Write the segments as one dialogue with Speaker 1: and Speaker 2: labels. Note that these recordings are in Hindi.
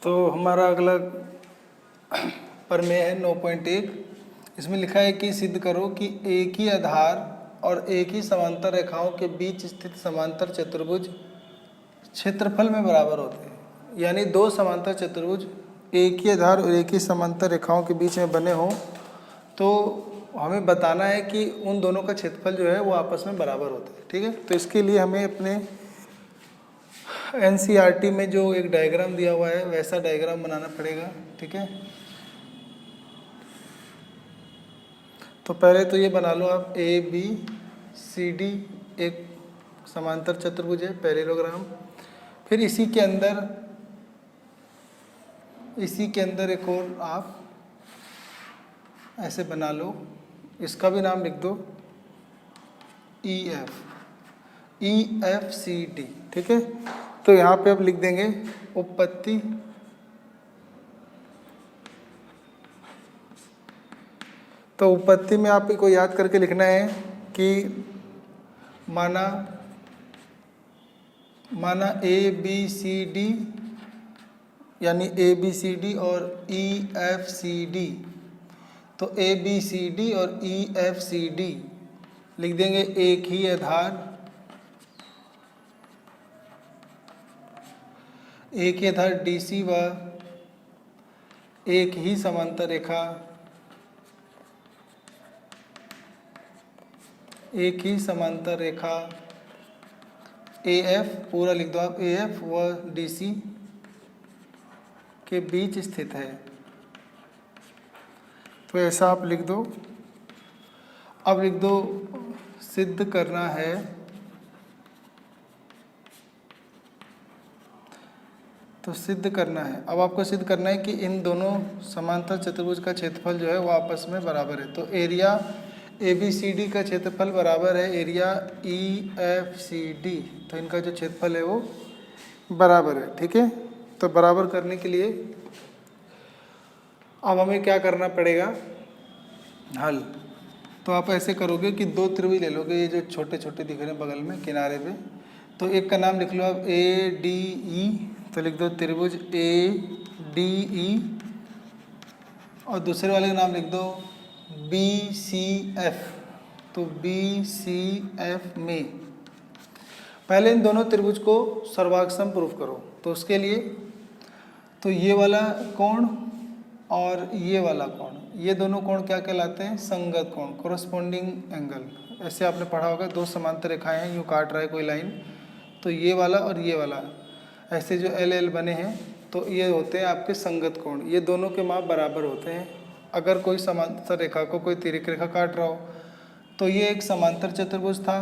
Speaker 1: तो हमारा अगला प्रमेय है 9.1। इसमें लिखा है कि सिद्ध करो कि एक ही आधार और एक ही समांतर रेखाओं के बीच स्थित समांतर चतुर्भुज क्षेत्रफल में बराबर होते हैं। यानी दो समांतर चतुर्भुज एक ही आधार और एक ही समांतर रेखाओं के बीच में बने हों तो हमें बताना है कि उन दोनों का क्षेत्रफल जो है वो आपस में बराबर होता है। ठीक है, तो इसके लिए हमें अपने NCERT में जो एक डायग्राम दिया हुआ है वैसा डायग्राम बनाना पड़ेगा। ठीक है, तो पहले तो ये बना लो आप ABCD एक समांतर चतुर्भुज है, पैरेललोग्राम। फिर इसी के अंदर एक और आप ऐसे बना लो, इसका भी नाम लिख दो EFCD। ठीक है, तो यहाँ पे अब लिख देंगे उपपत्ति तो उपपत्ति में आपको याद करके लिखना है कि माना ABCD यानी ABCD और EFCD। तो ABCD और EFCD लिख देंगे एक ही आधार, DC व एक ही समांतर रेखा, AF पूरा लिख दो आप, AF व DC के बीच स्थित है। तो ऐसा आप लिख दो। अब लिख दो सिद्ध करना है तो सिद्ध करना है। अब आपको सिद्ध करना है कि इन दोनों समांतर चतुर्भुज का क्षेत्रफल जो है वो आपस में बराबर है। तो एरिया ABCD का क्षेत्रफल बराबर है एरिया EFCD। तो इनका जो क्षेत्रफल है वो बराबर है। ठीक है, तो बराबर करने के लिए अब हमें क्या करना पड़ेगा, हल। तो आप ऐसे करोगे कि दो त्रिभुज ले लोगे, ये जो छोटे छोटे दिख रहे हैं बगल में किनारे पे। तो एक का नाम लिख लो आप ADE। तो लिख दो त्रिभुज ADE और दूसरे वाले का नाम लिख दो BCF। तो BCF में पहले इन दोनों त्रिभुज को सर्वाक्षम प्रूफ करो। तो उसके लिए तो ये वाला कोण और ये वाला कोण, ये दोनों कोण क्या कहलाते हैं, संगत कोण, कोरस्पॉन्डिंग एंगल। ऐसे आपने पढ़ा होगा, दो समांतर रेखाएं हैं, यूँ काट रहा है कोई लाइन, तो ये वाला और ये वाला ऐसे जो LL बने हैं तो ये होते हैं आपके संगत कोण। ये दोनों के माप बराबर होते हैं। अगर कोई समांतर रेखा को कोई तिर्यक रेखा काट रहा हो तो ये एक समांतर चतुर्भुज था,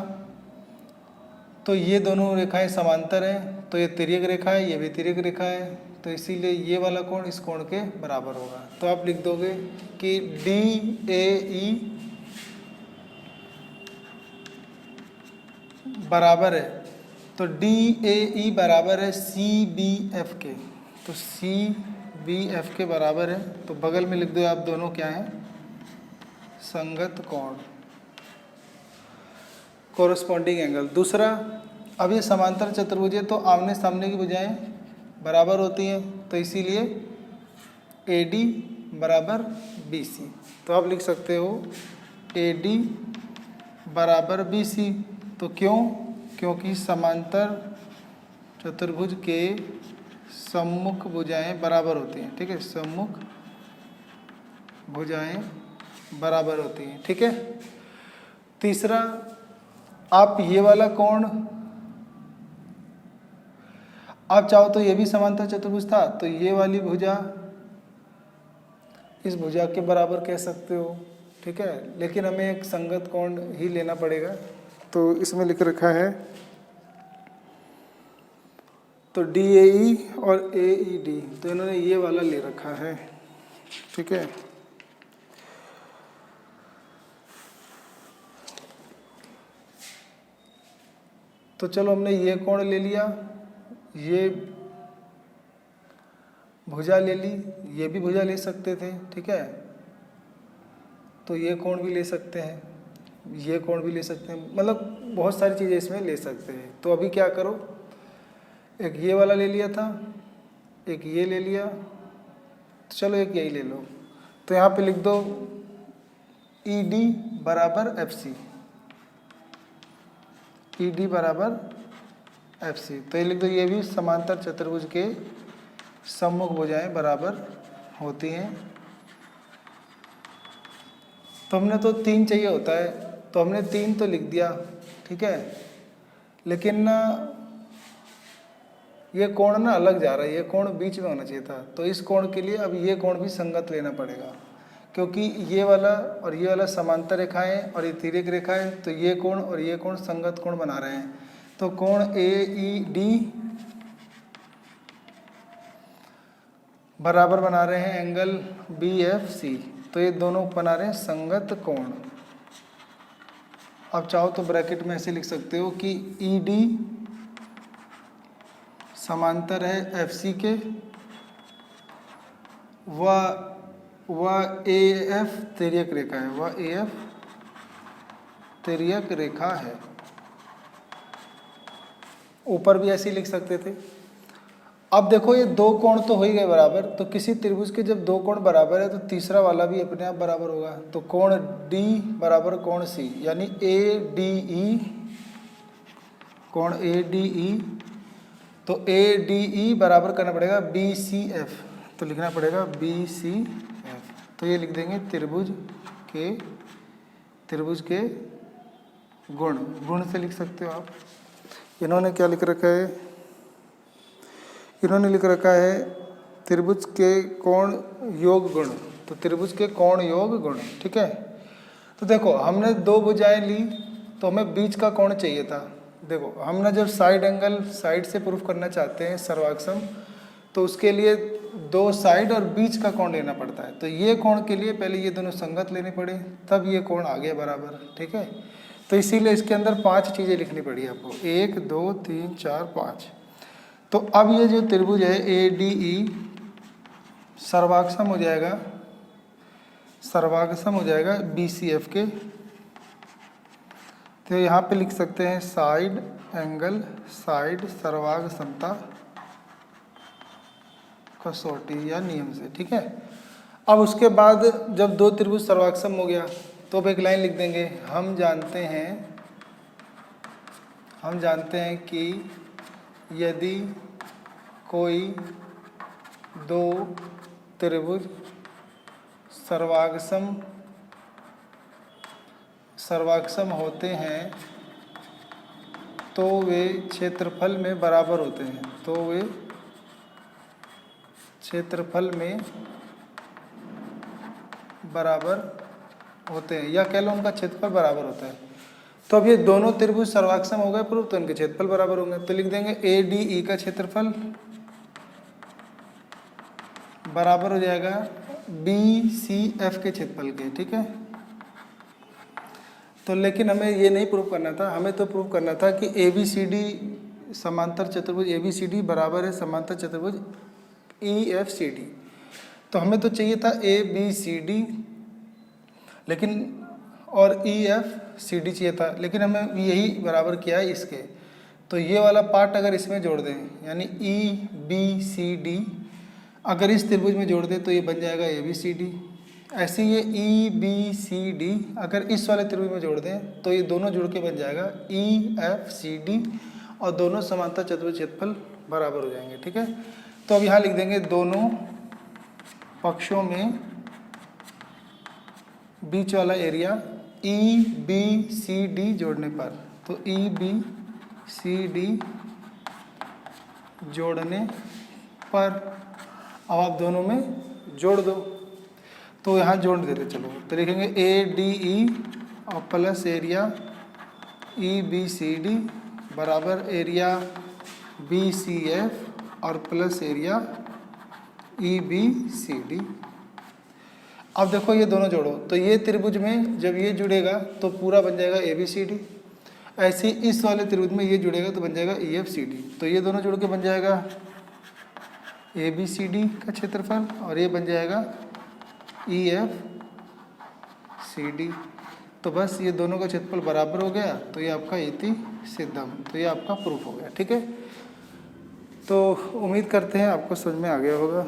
Speaker 1: तो ये दोनों रेखाएं समांतर हैं, तो ये तिर्यक रेखा है, ये भी तिर्यक रेखा है, तो इसीलिए ये वाला कोण इस कोण के बराबर होगा। तो आप लिख दोगे कि DAE बराबर है, तो DAE बराबर है CBF के। तो CBF के बराबर है, तो बगल में लिख दो आप दोनों क्या हैं, संगत कोण, कोरस्पॉन्डिंग एंगल। दूसरा, अब ये समांतर चतुर्भुज है तो आमने सामने की भुजाएं बराबर होती हैं, तो इसीलिए AD बराबर BC। तो आप लिख सकते हो AD बराबर BC। तो क्योंकि समांतर चतुर्भुज के सम्मुख भुजाएं बराबर होती हैं। ठीक है, सम्मुख भुजाएं बराबर होती हैं। ठीक है, तीसरा, आप ये वाला कोण, आप चाहो तो ये भी समांतर चतुर्भुज था, तो ये वाली भुजा इस भुजा के बराबर कह सकते हो। ठीक है, लेकिन हमें एक संगत कोण ही लेना पड़ेगा, तो इसमें लिख रखा है तो DAE और AED, तो इन्होंने ये वाला ले रखा है। ठीक है, तो चलो हमने ये कोण ले लिया, ये भुजा ले ली, ये भी भुजा ले सकते थे। ठीक है, तो ये कोण भी ले सकते हैं, ये कोण भी ले सकते हैं, मतलब बहुत सारी चीज़ें इसमें ले सकते हैं। तो अभी क्या करो, एक ये वाला ले लिया था एक ये ले लिया, तो चलो एक यही ले लो। तो यहाँ पे लिख दो ED बराबर FC, ED बराबर FC। तो ये लिख दो, ये भी समांतर चतुर्भुज के सम्मुख भुजाएं बराबर होती हैं। तो हमने तो 3 चाहिए होता है, तो हमने 3 तो लिख दिया, ठीक है। लेकिन ना ये कोण ना अलग जा रहा है, ये कोण बीच में होना चाहिए था। तो इस कोण के लिए अब ये कोण भी संगत लेना पड़ेगा, क्योंकि ये वाला और ये वाला समांतर रेखाएं और ये तिर्यक रेखा है, तो ये कोण और ये कोण संगत कोण बना रहे हैं। तो कोण AED बराबर बना रहे हैं एंगल BFC, तो ये दोनों बना रहे हैं संगत कोण। अब चाहो तो ब्रैकेट में ऐसे लिख सकते हो कि ED समांतर है FC के, वह AF तिर्यक रेखा है, वह AF तिर्यक रेखा है। ऊपर भी ऐसे ही लिख सकते थे। अब देखो ये 2 कोण तो हो ही गए बराबर, तो किसी त्रिभुज के जब 2 कोण बराबर है तो तीसरा वाला भी अपने आप बराबर होगा। तो कोण D बराबर कोण C, यानी ADE, कोण ADE, तो ADE बराबर करना पड़ेगा BCF, तो लिखना पड़ेगा BCF। तो ये लिख देंगे त्रिभुज के गुण से लिख सकते हो आप। इन्होंने क्या लिख रखा है, इन्होंने लिख रखा है त्रिभुज के कोण योग गुण, तो त्रिभुज के कोण योग गुण, ठीक है। तो देखो हमने 2 भुजाएं ली, तो हमें बीच का कोण चाहिए था। देखो हमने जब साइड एंगल साइड से प्रूफ करना चाहते हैं सर्वाक्षम, तो उसके लिए 2 साइड और बीच का कोण लेना पड़ता है। तो ये कोण के लिए पहले ये दोनों संगत लेने पड़े, तब ये कोण आ गया बराबर, ठीक है। तो इसीलिए इसके अंदर 5 चीज़ें लिखनी पड़ी आपको, 1 2 3 4 5। तो अब ये जो त्रिभुज है ADE सर्वाक्षम हो जाएगा BCF के। तो यहाँ पे लिख सकते हैं साइड एंगल साइड सर्वांग समता कसौटी या नियम से, ठीक है। अब उसके बाद जब 2 त्रिभुज सर्वाक्षम हो गया, तो अब एक लाइन लिख देंगे, हम जानते हैं कि यदि कोई 2 त्रिभुज सर्वाक्षम होते हैं तो वे क्षेत्रफल में बराबर होते हैं, तो वे क्षेत्रफल में बराबर होते हैं, या कह लो उनका क्षेत्रफल बराबर होता है। तो अब ये दोनों त्रिभुज सर्वाक्षम हो गए प्रूफ, तो इनके क्षेत्रफल बराबर होंगे। तो लिख देंगे ADE का क्षेत्रफल बराबर हो जाएगा BCF के क्षेत्रफल के, ठीक है। तो लेकिन हमें ये नहीं प्रूव करना था, हमें तो प्रूव करना था कि ABCD समांतर चतुर्भुज ABCD बराबर है समांतर चतुर्भुज EFCD। तो हमें तो चाहिए था ABCD लेकिन और EFCD चाहिए था, लेकिन हमें यही बराबर किया है इसके। तो ये वाला पार्ट अगर इसमें जोड़ दें, यानी EBCD अगर इस त्रिभुज में जोड़ दें तो ये बन जाएगा ABCD। ऐसे ये EBCD अगर इस वाले त्रिभुज में जोड़ दें तो ये दोनों जुड़ के बन जाएगा EFCD, और दोनों समांतर चतुर्भुज क्षेत्रफल बराबर हो जाएंगे, ठीक है। तो अब यहाँ लिख देंगे दोनों पक्षों में बीच वाला एरिया EBCD जोड़ने पर, तो EBCD जोड़ने पर अब आप दोनों में जोड़ दो। तो यहाँ जोड़ देते चलो, तो लिखेंगे ADE और प्लस एरिया EBCD बराबर एरिया BCF और प्लस एरिया EBCD। अब देखो ये दोनों जोड़ो, तो ये त्रिभुज में जब ये जुड़ेगा तो पूरा बन जाएगा ABCD। ऐसे ही इस वाले त्रिभुज में ये जुड़ेगा तो बन जाएगा EFCD। तो ये दोनों जुड़ के बन जाएगा ABCD का क्षेत्रफल, और ये बन जाएगा EFCD। तो बस ये दोनों का क्षेत्रफल बराबर हो गया, तो ये आपका इति सिद्धम, तो ये आपका प्रूफ हो गया, ठीक है। तो उम्मीद करते हैं आपको समझ में आ गया होगा।